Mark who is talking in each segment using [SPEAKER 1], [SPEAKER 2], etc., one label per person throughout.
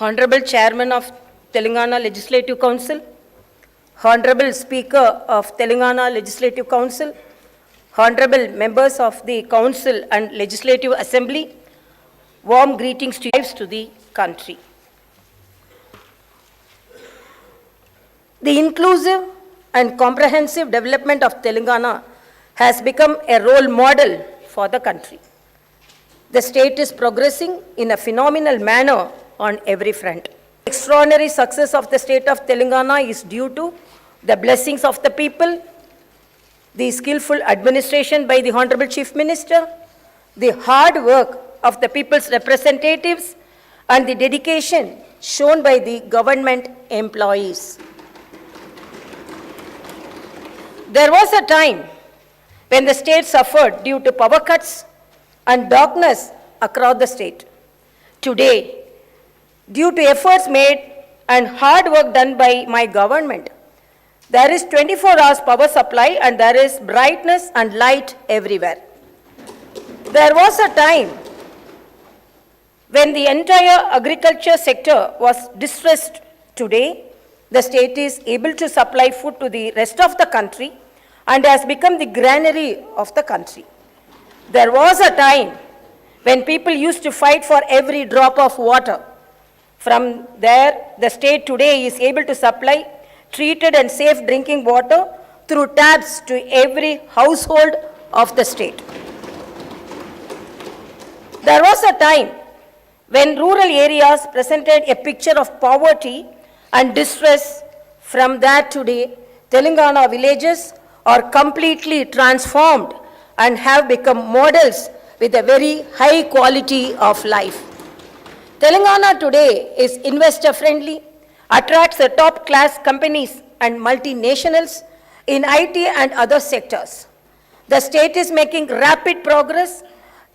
[SPEAKER 1] Honorable Chairman of Telangana Legislative Council, Honorable Speaker of Telangana Legislative Council, Honorable members of the Council and Legislative Assembly, warm greetings to the country. The inclusive and comprehensive development of Telangana has become a role model for the country. The state is progressing in a phenomenal manner on every front. The extraordinary success of the state of Telangana is due to the blessings of the people, the skillful administration by the Honorable Chief Minister, the hard work of the people's representatives, and the dedication shown by the government employees. There was a time when the state suffered due to power cuts and darkness across the state. Today, due to efforts made and hard work done by my government, there is 24 hours power supply and there is brightness and light everywhere. There was a time when the entire agriculture sector was distressed. Today, the state is able to supply food to the rest of the country and has become the granary of the country. There was a time when people used to fight for every drop of water. From there, the state today is able to supply treated and safe drinking water through taps to every household of the state. There was a time when rural areas presented a picture of poverty and distress. From that today, Telangana villages are completely transformed and have become models with a very high quality of life. Telangana today is investor friendly, attracts the top class companies and multinationals in IT and other sectors. The state is making rapid progress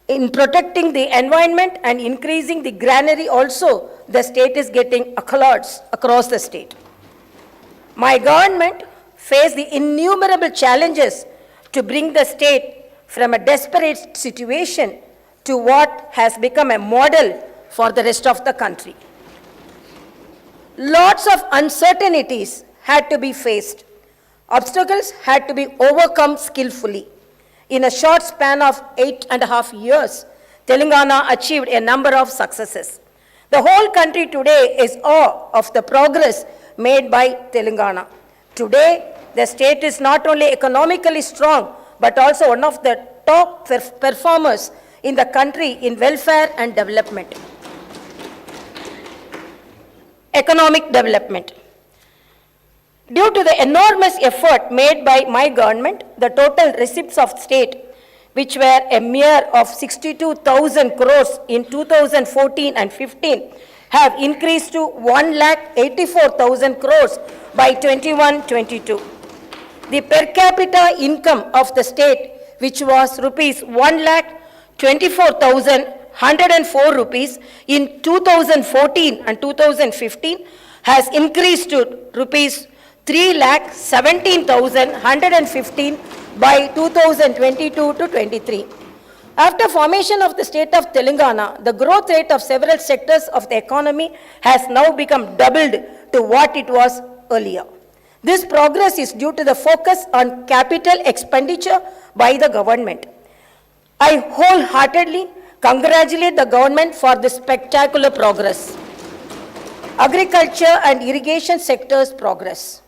[SPEAKER 1] in protecting the environment and increasing the granary also. The state is getting accolades across the state. My government faced the innumerable challenges to bring the state from a desperate situation to what has become a model for the rest of the country. Lots of uncertainties had to be faced. Obstacles had to be overcome skillfully. In a short span of 8.5 years, Telangana achieved a number of successes. The whole country today is awe of the progress made by Telangana. Today, the state is not only economically strong, but also one of the top performers in the country in welfare and development. Economic development. Due to the enormous effort made by my government, the total receipts of state, which were a mere of 62,000 crores in 2014 and 15, have increased to 1,84,000 crores by 21-22. The per capita income of the state, which was rupees 1,24,104 rupees in 2014 and 2015, has increased to rupees 3,17,115 by 2022-23. After formation of the state of Telangana, the growth rate of several sectors of the economy has now become doubled to what it was earlier. This progress is due to the focus on capital expenditure by the government. I wholeheartedly congratulate the government for this spectacular progress. Agriculture and irrigation sector's progress.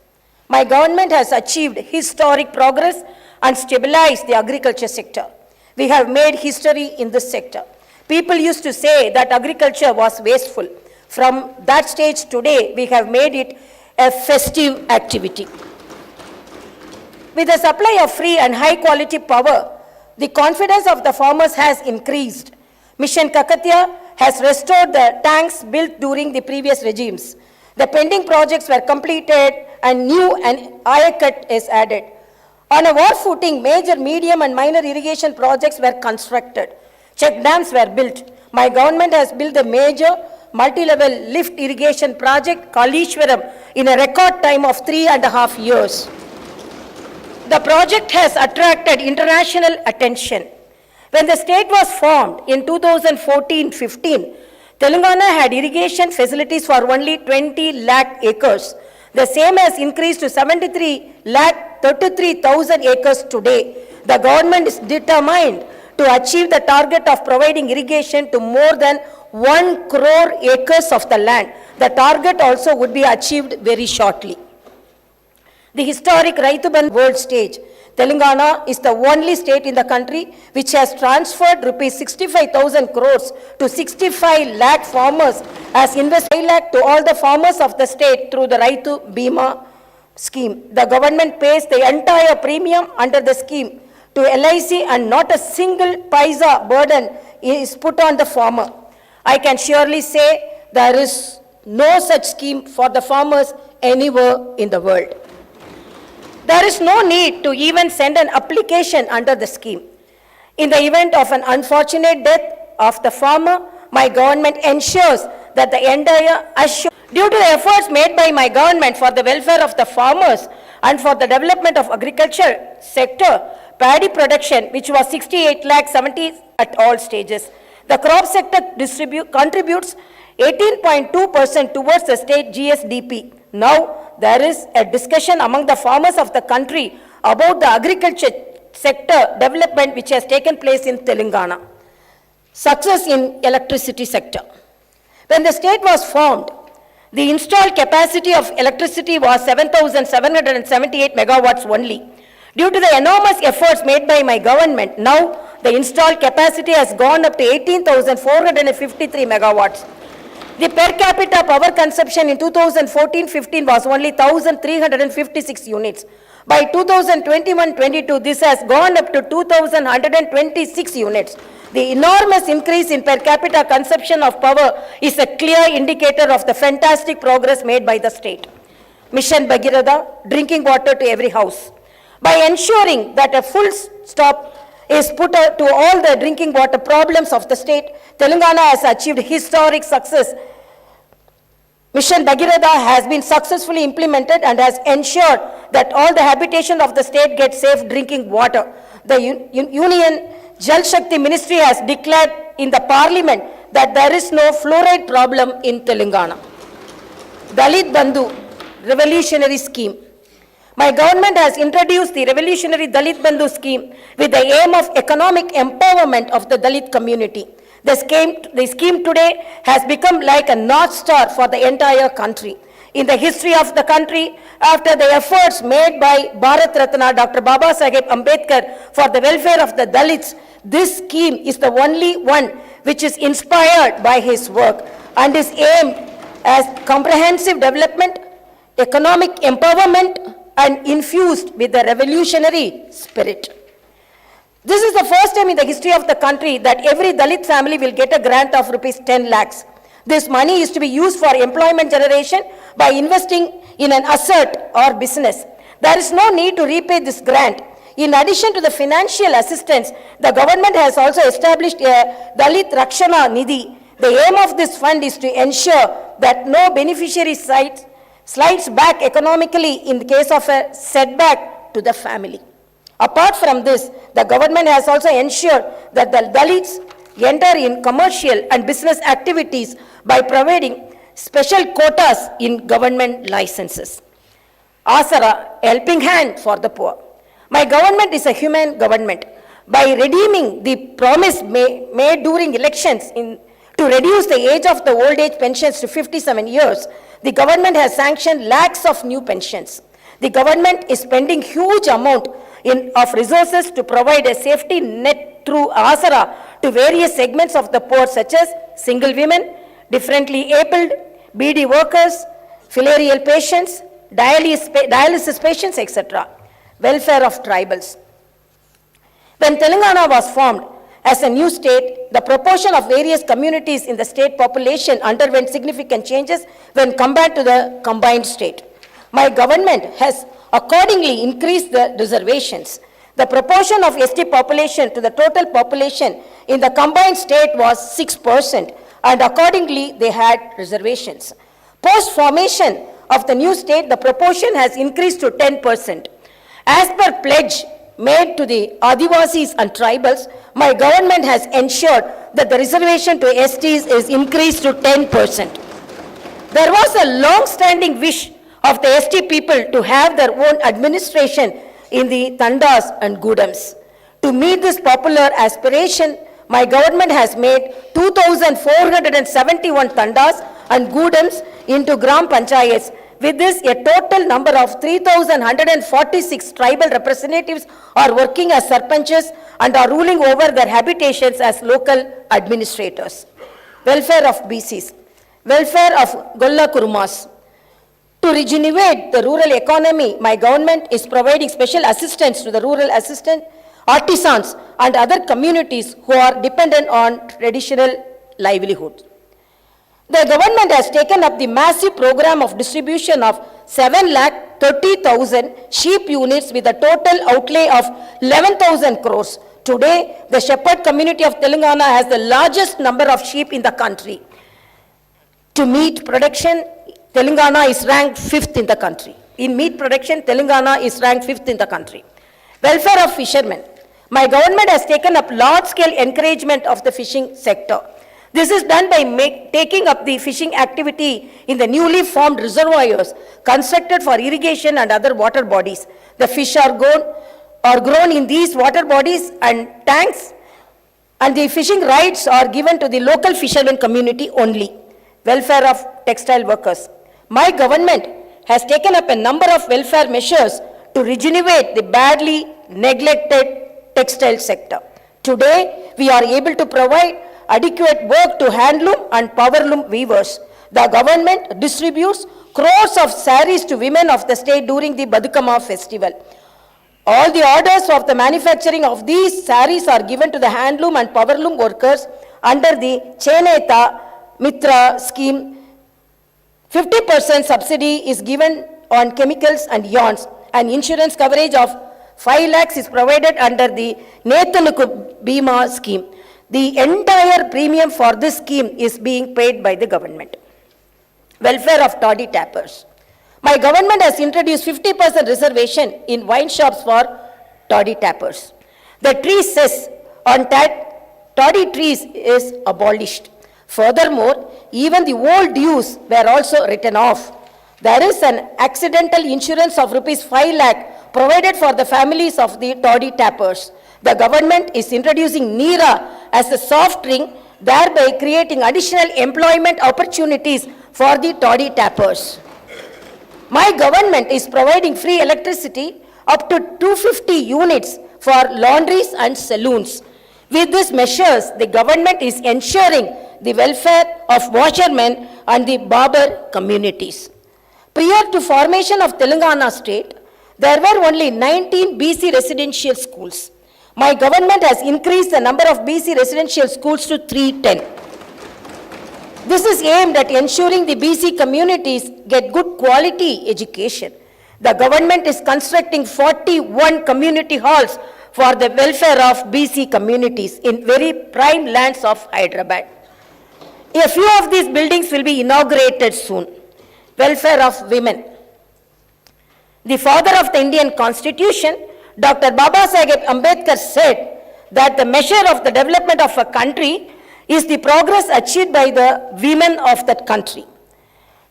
[SPEAKER 1] My government has achieved historic progress and stabilized the agriculture sector. We have made history in this sector. People used to say that agriculture was wasteful. From that stage today, we have made it a festive activity. With the supply of free and high quality power, the confidence of the farmers has increased. Mission Kakatiya has restored the tanks built during the previous regimes. The pending projects were completed and new and Ayakat is added. On a war footing, major, medium and minor irrigation projects were constructed. Check dams were built. My government has built a major multi-level lift irrigation project, Kalishwaram, in a record time of 3.5 years. The project has attracted international attention. When the state was formed in 2014-15, Telangana had irrigation facilities for only 20 lakh acres. The same has increased to 73 lakh 33,000 acres today. The government is determined to achieve the target of providing irrigation to more than 1 crore acres of the land. The target also would be achieved very shortly. The historic Raitu Bandhu world stage, Telangana is the only state in the country which has transferred rupees 65,000 crores to 65 lakh farmers as invest 5 lakh to all the farmers of the state through the Raitu Bima scheme. The government pays the entire premium under the scheme to LIC and not a single paisa burden is put on the farmer. I can surely say there is no such scheme for the farmers anywhere in the world. There is no need to even send an application under the scheme. In the event of an unfortunate death of the farmer, my government ensures that the entire due to the efforts made by my government for the welfare of the farmers and for the development of agriculture sector, paddy production, which was 68 lakh 70 at all stages. The crop sector contributes 18.2% towards the state GSDP. Now, there is a discussion among the farmers of the country about the agriculture sector development which has taken place in Telangana. Success in electricity sector. When the state was formed, the installed capacity of electricity was 7,778 megawatts only. Due to the enormous efforts made by my government, now the installed capacity has gone up to 18,453 megawatts. The per capita power consumption in 2014-15 was only 1,356 units. By 2021-22, this has gone up to 2,126 units. The enormous increase in per capita consumption of power is a clear indicator of the fantastic progress made by the state. Mission Bhagirath, drinking water to every house. By ensuring that a full stop is put to all the drinking water problems of the state, Telangana has achieved historic success. Mission Bhagirath has been successfully implemented and has ensured that all the habitation of the state gets safe drinking water. The Union Jal Shakti Ministry has declared in the Parliament that there is no fluoride problem in Telangana. Dalit Bandhu Revolutionary Scheme. My government has introduced the revolutionary Dalit Bandhu scheme with the aim of economic empowerment of the Dalit community. The scheme today has become like a north star for the entire country. In the history of the country, after the efforts made by Bharat Ratna Dr. Baba Saheb Ambedkar for the welfare of the Dalits, this scheme is the only one which is inspired by his work and is aimed as comprehensive development, economic empowerment, and infused with the revolutionary spirit. This is the first time in the history of the country that every Dalit family will get a grant of rupees 10 lakhs. This money is to be used for employment generation by investing in an asset or business. There is no need to repay this grant. In addition to the financial assistance, the government has also established a Dalit Rakshana Nidhi. The aim of this fund is to ensure that no beneficiary slides back economically in the case of a setback to the family. Apart from this, the government has also ensured that the Dalits enter in commercial and business activities by providing special quotas in government licenses. Asara, helping hand for the poor. My government is a humane government. By redeeming the promise made during elections to reduce the age of the old age pensions to 57 years, the government has sanctioned lakhs of new pensions. The government is spending huge amount of resources to provide a safety net through Asara to various segments of the poor such as single women, differently abled, BD workers, filarial patients, dialysis patients, etc. Welfare of tribals. When Telangana was formed as a new state, the proportion of various communities in the state population underwent significant changes when compared to the combined state. My government has accordingly increased the reservations. The proportion of ST population to the total population in the combined state was 6%, and accordingly they had reservations. Post formation of the new state, the proportion has increased to 10%. As per pledge made to the Adivasis and tribals, my government has ensured that the reservation to STs is increased to 10%. There was a long-standing wish of the ST people to have their own administration in the Tandas and Gudams. To meet this popular aspiration, my government has made 2,471 Tandas and Gudams into Gram Panchayats. With this, a total number of 3,146 tribal representatives are working as sarpanchas and are ruling over their habitations as local administrators. Welfare of BCs. Welfare of Golla Kurumas. To regenerate the rural economy, my government is providing special assistance to the rural artisans and other communities who are dependent on traditional livelihood. The government has taken up the massive program of distribution of 7,30,000 sheep units with a total outlay of 11,000 crores. Today, the shepherd community of Telangana has the largest number of sheep in the country. To meat production, Telangana is ranked 5th in the country. In meat production, Telangana is ranked 5th in the country. Welfare of fishermen. My government has taken up large-scale encouragement of the fishing sector. This is done by taking up the fishing activity in the newly formed reservoirs constructed for irrigation and other water bodies. The fish are grown in these water bodies and tanks, and the fishing rights are given to the local fishermen community only. Welfare of textile workers. My government has taken up a number of welfare measures to regenerate the badly neglected textile sector. Today, we are able to provide adequate work to handloom and powerloom weavers. The government distributes crores of saris to women of the state during the Badukama festival. All the orders of the manufacturing of these saris are given to the handloom and powerloom workers under the Cheneta Mitra scheme. 50% subsidy is given on chemicals and yarns, and insurance coverage of 5 lakhs is provided under the Nethanuku Bima scheme. The entire premium for this scheme is being paid by the government. Welfare of toddy tappers. My government has introduced 50% reservation in wine shops for toddy tappers. The tree cess on toddy trees is abolished. Furthermore, even the old dues were also written off. There is an accidental insurance of rupees 5 lakh provided for the families of the toddy tappers. The government is introducing Neera as a soft drink, thereby creating additional employment opportunities for the toddy tappers. My government is providing free electricity up to 250 units for laundries and saloons. With these measures, the government is ensuring the welfare of washermen and the barber communities. Prior to formation of Telangana state, there were only 19 BC residential schools. My government has increased the number of BC residential schools to 310. This is aimed at ensuring the BC communities get good quality education. The government is constructing 41 community halls for the welfare of BC communities in very prime lands of Hyderabad. A few of these buildings will be inaugurated soon. Welfare of women. The father of the Indian Constitution, Dr. Babasaheb Ambedkar said that the measure of the development of a country is the progress achieved by the women of that country.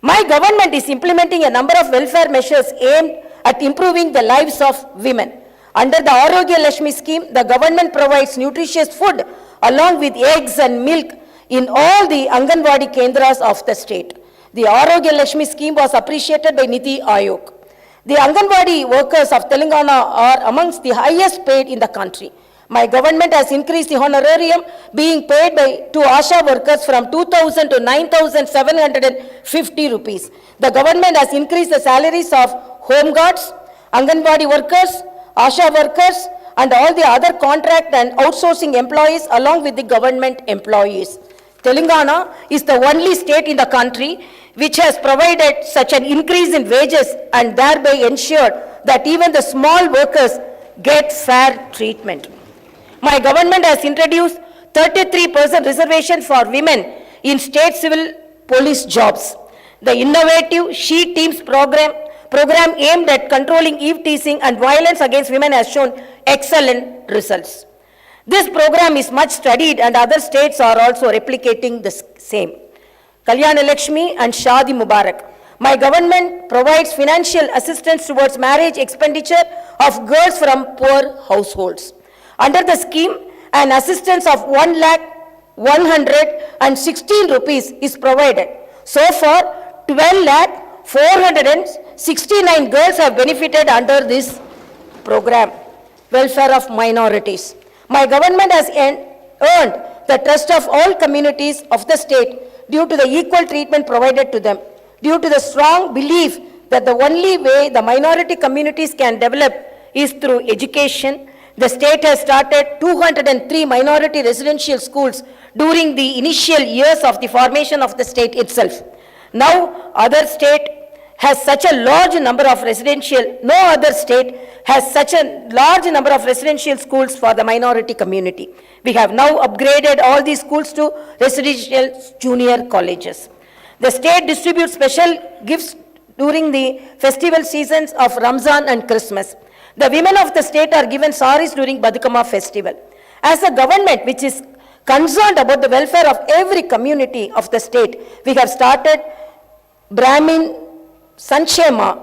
[SPEAKER 1] My government is implementing a number of welfare measures aimed at improving the lives of women. Under the Arogya Lakshmi scheme, the government provides nutritious food along with eggs and milk in all the Anganwadi Kendras of the state. The Arogya Lakshmi scheme was appreciated by Niti Aayog. The Anganwadi workers of Telangana are amongst the highest paid in the country. My government has increased the honorarium being paid to ASHA workers from 2,000 to 9,750 rupees. The government has increased the salaries of home guards, Anganwadi workers, ASHA workers, and all the other contract and outsourcing employees along with the government employees. Telangana is the only state in the country which has provided such an increase in wages and thereby ensured that even the small workers get fair treatment. My government has introduced 33% reservation for women in state civil police jobs. The innovative She Teams program aimed at controlling eve teasing and violence against women has shown excellent results. This program is much studied and other states are also replicating the same. Kalyana Lakshmi and Shadi Mubarak. My government provides financial assistance towards marriage expenditure of girls from poor households. Under the scheme, an assistance of 1,116 rupees is provided. So far, 12,469 girls have benefited under this program. Welfare of minorities. My government has earned the trust of all communities of the state due to the equal treatment provided to them. Due to the strong belief that the only way the minority communities can develop is through education, the state has started 203 minority residential schools during the initial years of the formation of the state itself. Now, other state has such a large number of residential, no other state has such a large number of residential schools for the minority community. We have now upgraded all these schools to residential junior colleges. The state distributes special gifts during the festival seasons of Ramzan and Christmas. The women of the state are given saris during Badukama festival. As a government which is concerned about the welfare of every community of the state, we have started Brahmin Sanchema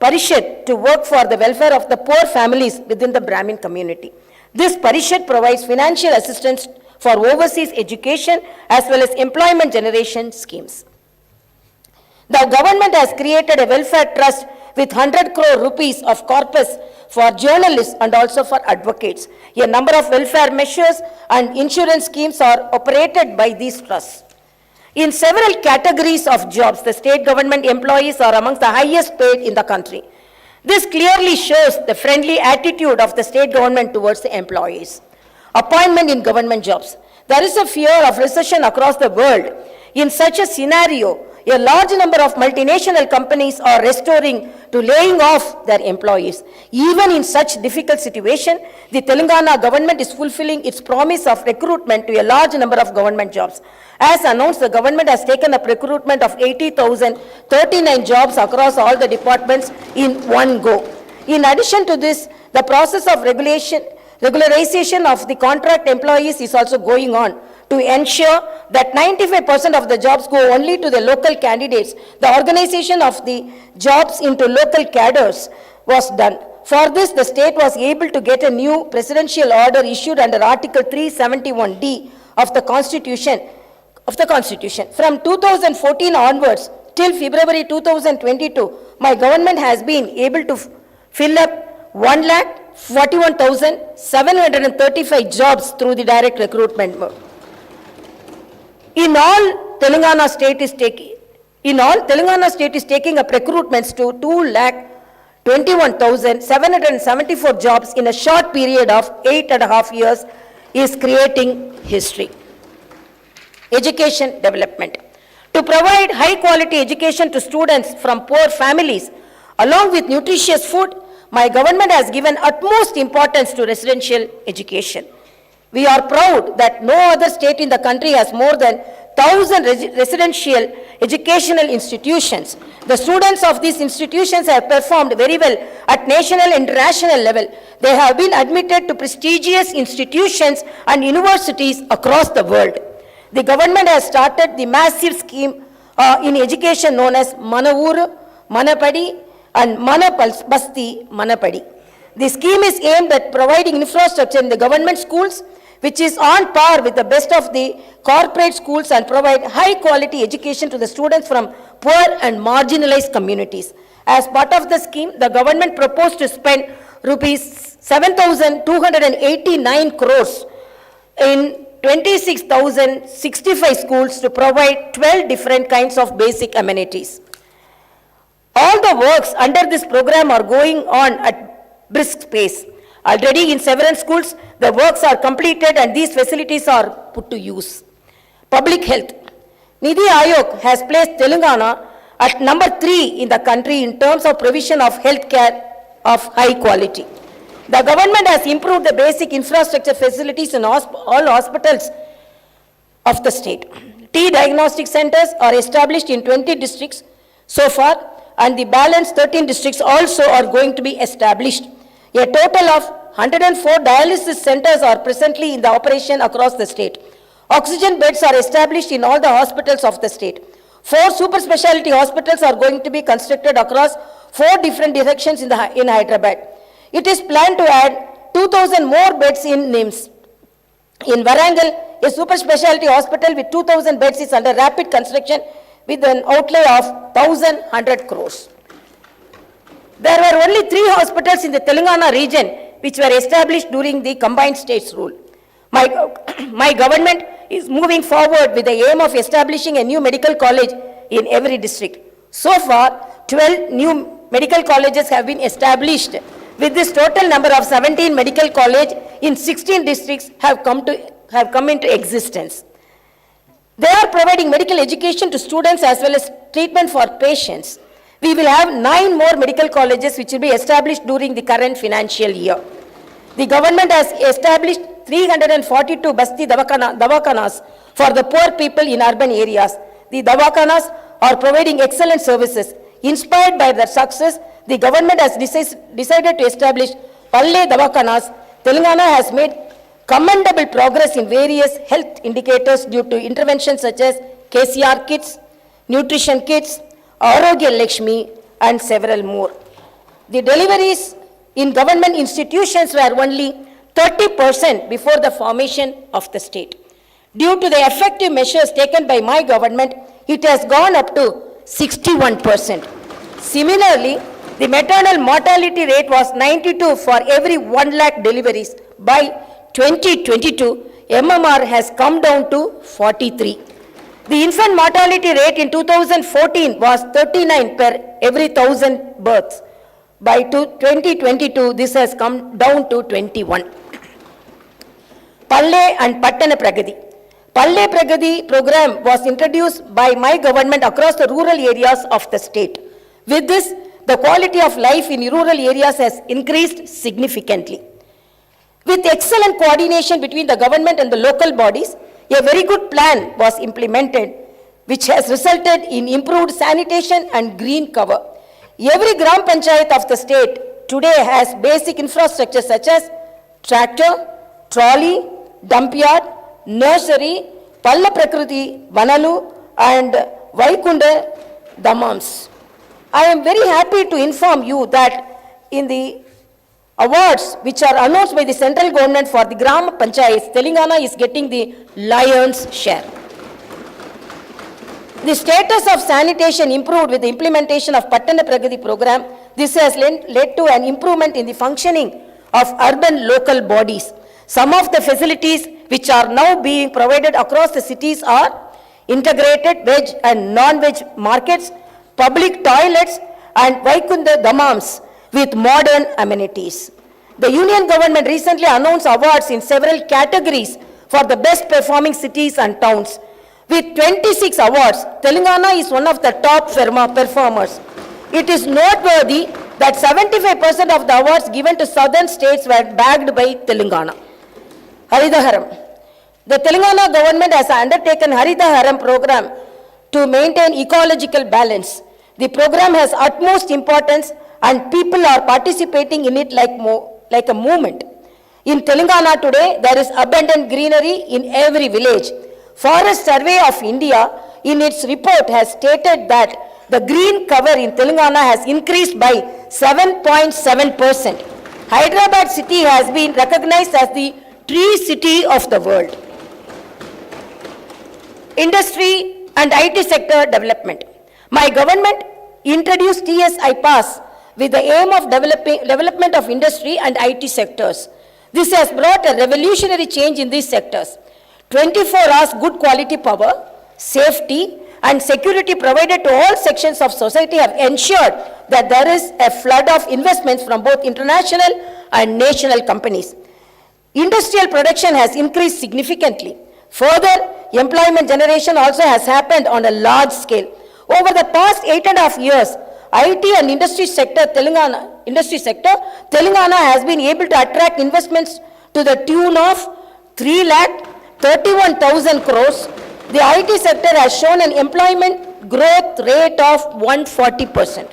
[SPEAKER 1] Parishad to work for the welfare of the poor families within the Brahmin community. This Parishad provides financial assistance for overseas education as well as employment generation schemes. The government has created a welfare trust with 100 crore rupees of corpus for journalists and also for advocates. A number of welfare measures and insurance schemes are operated by these trusts. In several categories of jobs, the state government employees are amongst the highest paid in the country. This clearly shows the friendly attitude of the state government towards the employees. Appointment in government jobs. There is a fear of recession across the world. In such a scenario, a large number of multinational companies are restoring to laying off their employees. Even in such difficult situation, the Telangana government is fulfilling its promise of recruitment to a large number of government jobs. As announced, the government has taken up recruitment of 80,039 jobs across all the departments in one go. In addition to this, the process of regularization of the contract employees is also going on to ensure that 95% of the jobs go only to the local candidates. The organization of the jobs into local cadres was done. For this, the state was able to get a new presidential order issued under Article 371D of the Constitution. From 2014 onwards till February 2022, my government has been able to fill up 1,41,735 jobs through the direct recruitment mode. In all, Telangana state is taking up recruitments to 2,21,774 jobs in a short period of 8.5 years is creating history. Education development. To provide high quality education to students from poor families along with nutritious food, my government has given utmost importance to residential education. We are proud that no other state in the country has more than 1,000 residential educational institutions. The students of these institutions have performed very well at national and international level. They have been admitted to prestigious institutions and universities across the world. The government has started the massive scheme in education known as Mana Uru, Mana Padi and Mana Basti, Mana Padi. The scheme is aimed at providing infrastructure in the government schools, which is on par with the best of the corporate schools and provide high quality education to the students from poor and marginalized communities. As part of the scheme, the government proposed to spend rupees 7,289 crores in 26,065 schools to provide 12 different kinds of basic amenities. All the works under this program are going on at brisk pace. Already in several schools, the works are completed and these facilities are put to use. Public health. Nidhi Aayog has placed Telangana at number 3 in the country in terms of provision of health care of high quality. The government has improved the basic infrastructure facilities in all hospitals of the state. T diagnostic centers are established in 20 districts so far, and the balance 13 districts also are going to be established. A total of 104 dialysis centers are presently in the operation across the state. Oxygen beds are established in all the hospitals of the state. 4 super specialty hospitals are going to be constructed across 4 different directions in Hyderabad. It is planned to add 2,000 more beds in NIMS. In Warangal, a super specialty hospital with 2,000 beds is under rapid construction with an outlay of 1,100 crores. There were only 3 hospitals in the Telangana region which were established during the combined states rule. My government is moving forward with the aim of establishing a new medical college in every district. So far, 12 new medical colleges have been established. With this total number of 17 medical colleges in 16 districts have come into existence. They are providing medical education to students as well as treatment for patients. We will have 9 more medical colleges which will be established during the current financial year. The government has established 342 Basti Dawakanas for the poor people in urban areas. The Dawakanas are providing excellent services. Inspired by their success, the government has decided to establish Palle Dawakanas. Telangana has made commendable progress in various health indicators due to interventions such as KCR kits, nutrition kits, Arogya Lakshmi, and several more. The deliveries in government institutions were only 30% before the formation of the state. Due to the effective measures taken by my government, it has gone up to 61%. Similarly, the maternal mortality rate was 92 for every 1 lakh deliveries. By 2022, MMR has come down to 43. The infant mortality rate in 2014 was 39 per every 1,000 births. By 2022, this has come down to 21. Palle and Pattana Pragati. Palle Pragati program was introduced by my government across the rural areas of the state. With this, the quality of life in rural areas has increased significantly. With excellent coordination between the government and the local bodies, a very good plan was implemented, which has resulted in improved sanitation and green cover. Every Gram Panchayat of the state today has basic infrastructure such as tractor, trolley, dump yard, nursery, Palla Prakriti, Vanalu, and Vaikunda Damams. I am very happy to inform you that in the awards which are announced by the central government for the Gram Panchayats, Telangana is getting the lion's share. The status of sanitation improved with the implementation of Pattana Pragati program. This has led to an improvement in the functioning of urban local bodies. Some of the facilities which are now being provided across the cities are integrated veg and non-veg markets, public toilets, and Vaikunda Damams with modern amenities. The Union government recently announced awards in several categories for the best performing cities and towns. With 26 awards, Telangana is one of the top performers. It is noteworthy that 75% of the awards given to southern states were bagged by Telangana. Haridaharam. The Telangana government has undertaken Haridaharam program to maintain ecological balance. The program has utmost importance and people are participating in it like a movement. In Telangana today, there is abundant greenery in every village. Forest Survey of India in its report has stated that the green cover in Telangana has increased by 7.7%. Hyderabad city has been recognized as the tree city of the world. Industry and IT sector development. My government introduced TSI Pass with the aim of development of industry and IT sectors. This has brought a revolutionary change in these sectors. 24 hours good quality power, safety, and security provided to all sections of society have ensured that there is a flood of investments from both international and national companies. Industrial production has increased significantly. Further, employment generation also has happened on a large scale. Over the past 8.5 years, IT and industry sector, Telangana has been able to attract investments to the tune of 3,31,000 crores. The IT sector has shown an employment growth rate of 140%.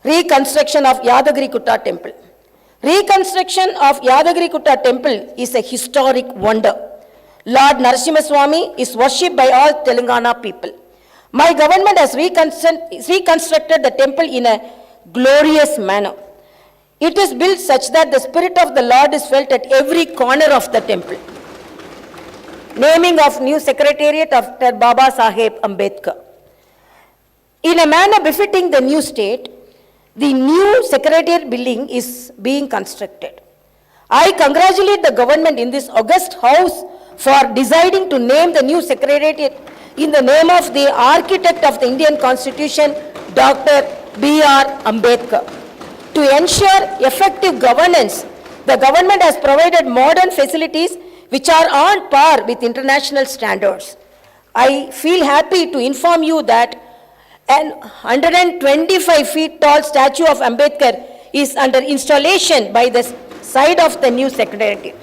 [SPEAKER 1] reconstruction of Yadagiri-Gutta temple. Reconstruction of Yadagiri-Gutta temple is a historic wonder. Lord Narasimhaswamy is worshipped by all Telangana people. My government has reconstructed the temple in a glorious manner. It is built such that the spirit of the Lord is felt at every corner of the temple. Naming of new secretariat after Baba Saheb Ambedkar. In a manner befitting the new state, the new secretariat building is being constructed. I congratulate the government in this august house for deciding to name the new secretariat in the name of the architect of the Indian Constitution, Dr. B.R. Ambedkar. To ensure effective governance, the government has provided modern facilities which are on par with international standards. I feel happy to inform you that an 125 feet tall statue of Ambedkar is under installation by the side of the new secretariat.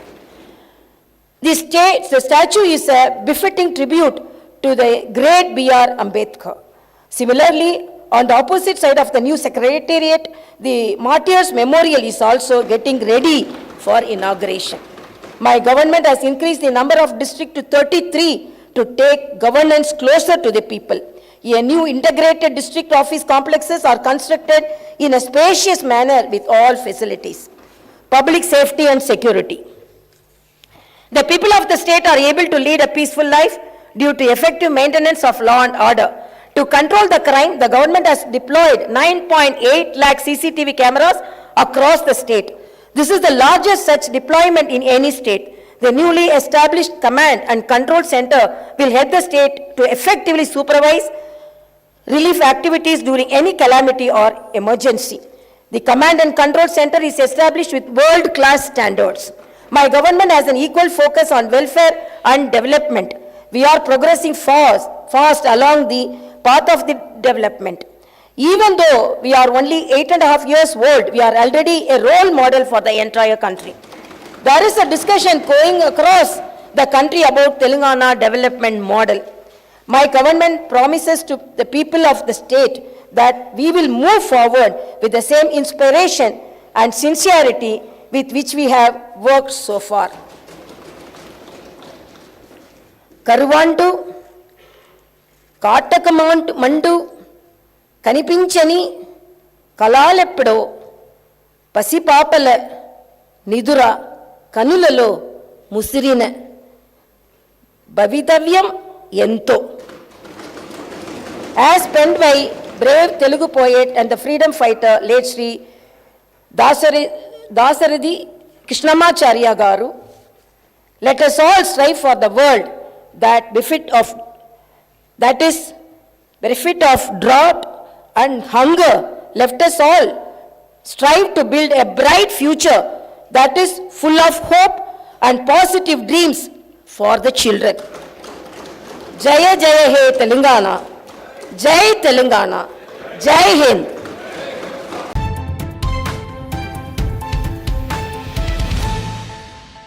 [SPEAKER 1] The statue is a befitting tribute to the great B.R. Ambedkar. Similarly, on the opposite side of the new secretariat, the Martyrs Memorial is also getting ready for inauguration. My government has increased the number of districts to 33 to take governance closer to the people. A new integrated district office complexes are constructed in a spacious manner with all facilities. Public safety and security. The people of the state are able to lead a peaceful life due to effective maintenance of law and order. To control the crime, the government has deployed 9.8 lakh CCTV cameras across the state. This is the largest such deployment in any state. The newly established command and control center will help the state to effectively supervise relief activities during any calamity or emergency. The command and control center is established with world-class standards. My government has an equal focus on welfare and development. We are progressing fast along the path of the development. Even though we are only 8.5 years old, we are already a role model for the entire country. There is a discussion going across the country about Telangana development model. My government promises to the people of the state that we will move forward with the same inspiration and sincerity with which we have worked so far. Karuvantu, Katakamantu, కనిపించని కళాలెప్పుడో పసిపాపల నిదుర కనులలో ముసిరిన భవితవ్యం ఎంతో. As penned by brave Telugu poet and the freedom fighter late Sri Dasaridi Krishnamacharya Garu, let us all strive for the world that is benefit of drought and hunger. Let us all strive to build a bright future that is full of hope and positive dreams for the children. Jaya Jaya He Telangana, Jai Telangana, Jai Hind.